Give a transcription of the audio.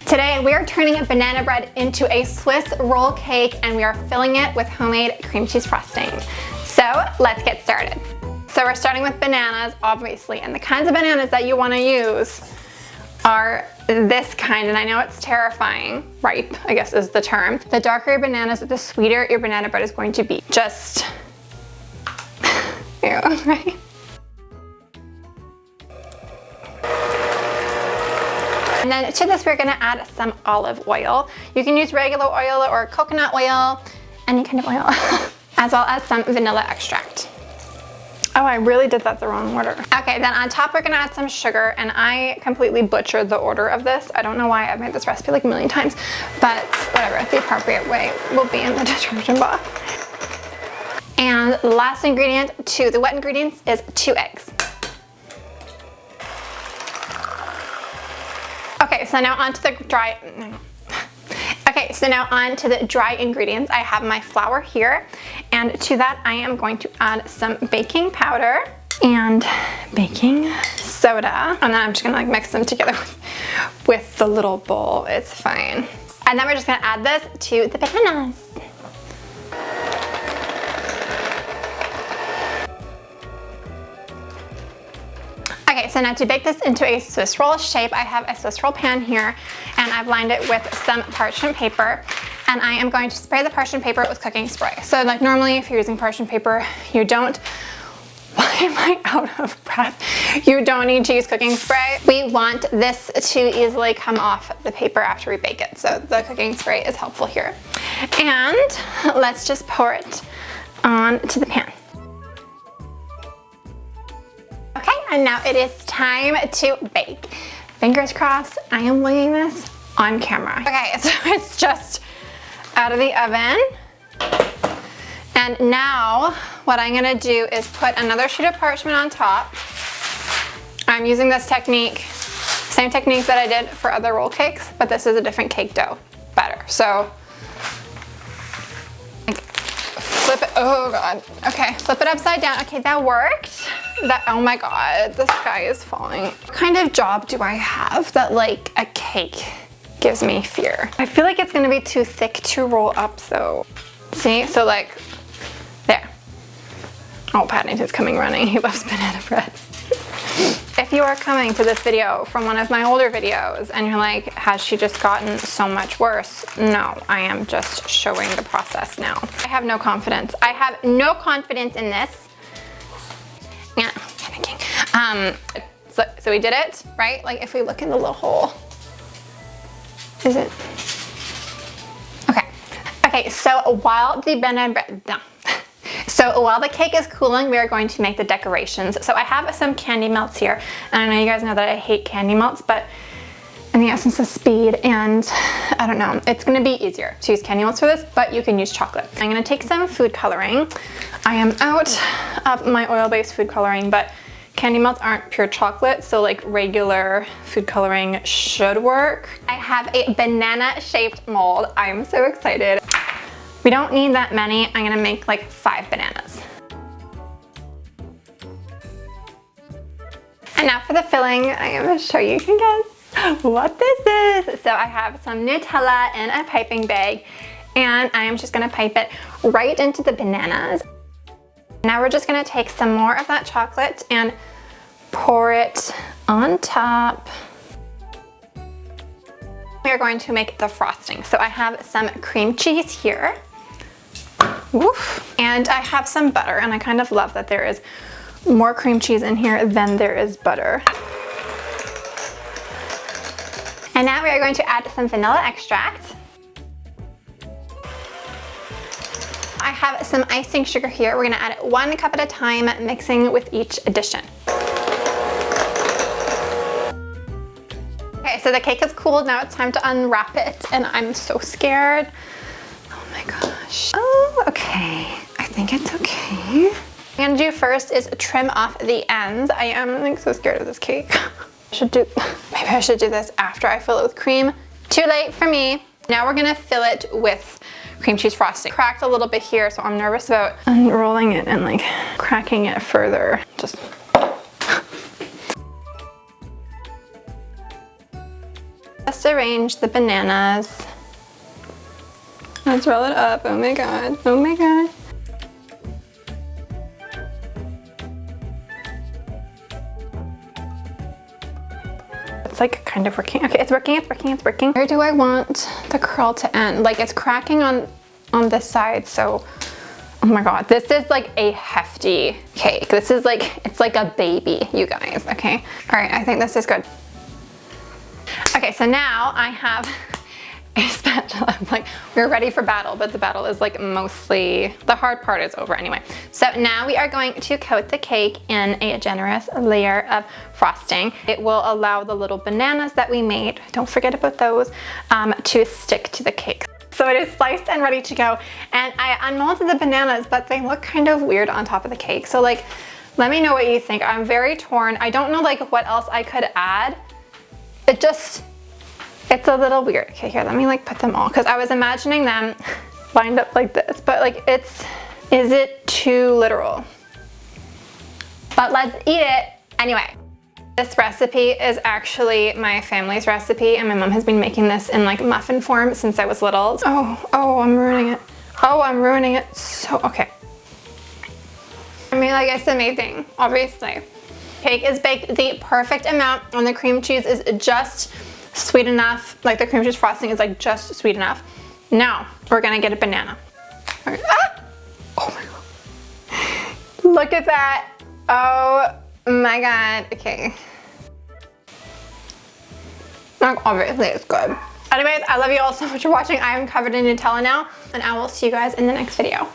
Today we are turning banana bread into a Swiss roll cake and we are filling it with homemade cream cheese frosting. So let's get started. So we're starting with bananas, obviously, and the kinds of bananas that you want to use are this kind, and I know it's terrifying. Ripe, I guess is the term. The darker your bananas, the sweeter your banana bread is going to be. Just, ew, right? And then to this, we're gonna add some olive oil. You can use regular oil or coconut oil, any kind of oil, as well as some vanilla extract. Oh, I really did that the wrong order. Okay, then on top, we're gonna add some sugar, and I completely butchered the order of this. I don't know why. I've made this recipe like a million times, but whatever, the appropriate way will be in the description box. And the last ingredient to the wet ingredients is 2 eggs. Okay, so now on to the dry, okay, so now on to the dry ingredients. I have my flour here, and to that I am going to add some baking powder and baking soda, and then I'm just gonna like mix them together with the little bowl. It's fine. And then we're just gonna add this to the bananas. Okay, so now to bake this into a Swiss roll shape, I have a Swiss roll pan here, and I've lined it with some parchment paper, and I am going to spray the parchment paper with cooking spray. So like normally if you're using parchment paper, you don't, why am I out of breath? You don't need to use cooking spray. We want this to easily come off the paper after we bake it, so the cooking spray is helpful here. And let's just pour it onto the pan. Okay, and now it is time to bake. Fingers crossed, I am weighing this on camera. Okay, so it's just out of the oven. And now what I'm gonna do is put another sheet of parchment on top. I'm using this technique, same technique that I did for other roll cakes, but this is a different cake dough batter. So flip it, oh God. Okay, flip it upside down. Okay, that worked. Oh my God, the sky is falling. What kind of job do I have that like a cake gives me fear? I feel like it's gonna be too thick to roll up though. See, so like, there. Oh, Paddington's coming running. He loves banana bread. If you are coming to this video from one of my older videos and you're like, has she just gotten so much worse? No, I am just showing the process now. I have no confidence. I have no confidence in this. Yeah, panicking. So we did it, right? Like if we look in the little hole, is it? Okay. Okay, so while the banana bread, no. So while the cake is cooling, we are going to make the decorations. So I have some candy melts here, and I know you guys know that I hate candy melts, but in the essence of speed, and I don't know, it's gonna be easier to use candy melts for this, but you can use chocolate. I'm gonna take some food coloring. I am out of my oil-based food coloring, but candy melts aren't pure chocolate, so like regular food coloring should work. I have a banana-shaped mold. I'm so excited. We don't need that many. I'm gonna make like 5 bananas. And now for the filling, I'm gonna show you, can guess what this is. So I have some Nutella in a piping bag, and I am just gonna pipe it right into the bananas. Now we're just gonna take some more of that chocolate and pour it on top. We are going to make the frosting. So I have some cream cheese here. Oof. And I have some butter, and I kind of love that there is more cream cheese in here than there is butter. And now we are going to add some vanilla extract. I have some icing sugar here. We're gonna add it 1 cup at a time, mixing with each addition. Okay, so the cake is cooled. Now it's time to unwrap it, and I'm so scared. Oh my gosh. Oh, okay. I think it's okay. What I'm gonna do first is trim off the ends. I am like so scared of this cake. Maybe I should do this after I fill it with cream. Too late for me. Now we're gonna fill it with cream cheese frosting. Cracked a little bit here, so I'm nervous about unrolling it and like cracking it further. Just Just arrange the bananas. Let's roll it up. Oh my god. Oh my god. It's like kind of working. Okay, it's working, it's working, it's working. Where do I want the curl to end? Like it's cracking on this side, so oh my god, this is like a hefty cake. This is like, it's like a baby, you guys, okay? All right, I think this is good. Okay, so now I have a spatula. I'm like, we're ready for battle, but the battle is like mostly, the hard part is over anyway. So now we are going to coat the cake in a generous layer of frosting. It will allow the little bananas that we made, don't forget about those, to stick to the cake. So it is sliced and ready to go. And I unmolded the bananas, but they look kind of weird on top of the cake. So like, let me know what you think. I'm very torn. I don't know like what else I could add. It's a little weird. Okay, here, let me like put them all, because I was imagining them lined up like this, but like is it too literal? But let's eat it anyway. This recipe is actually my family's recipe, and my mom has been making this in like muffin form since I was little. Oh, I'm ruining it. Oh, I'm ruining it. So, okay. I mean, like it's amazing, obviously. Cake is baked the perfect amount, and the cream cheese is just sweet enough. Like the cream cheese frosting is like just sweet enough. Now, we're gonna get a banana. Okay. Ah! Oh my god. Look at that. Oh my god. Okay. Obviously it's good. Anyways, I love you all so much for watching. I am covered in Nutella now, and I will see you guys in the next video.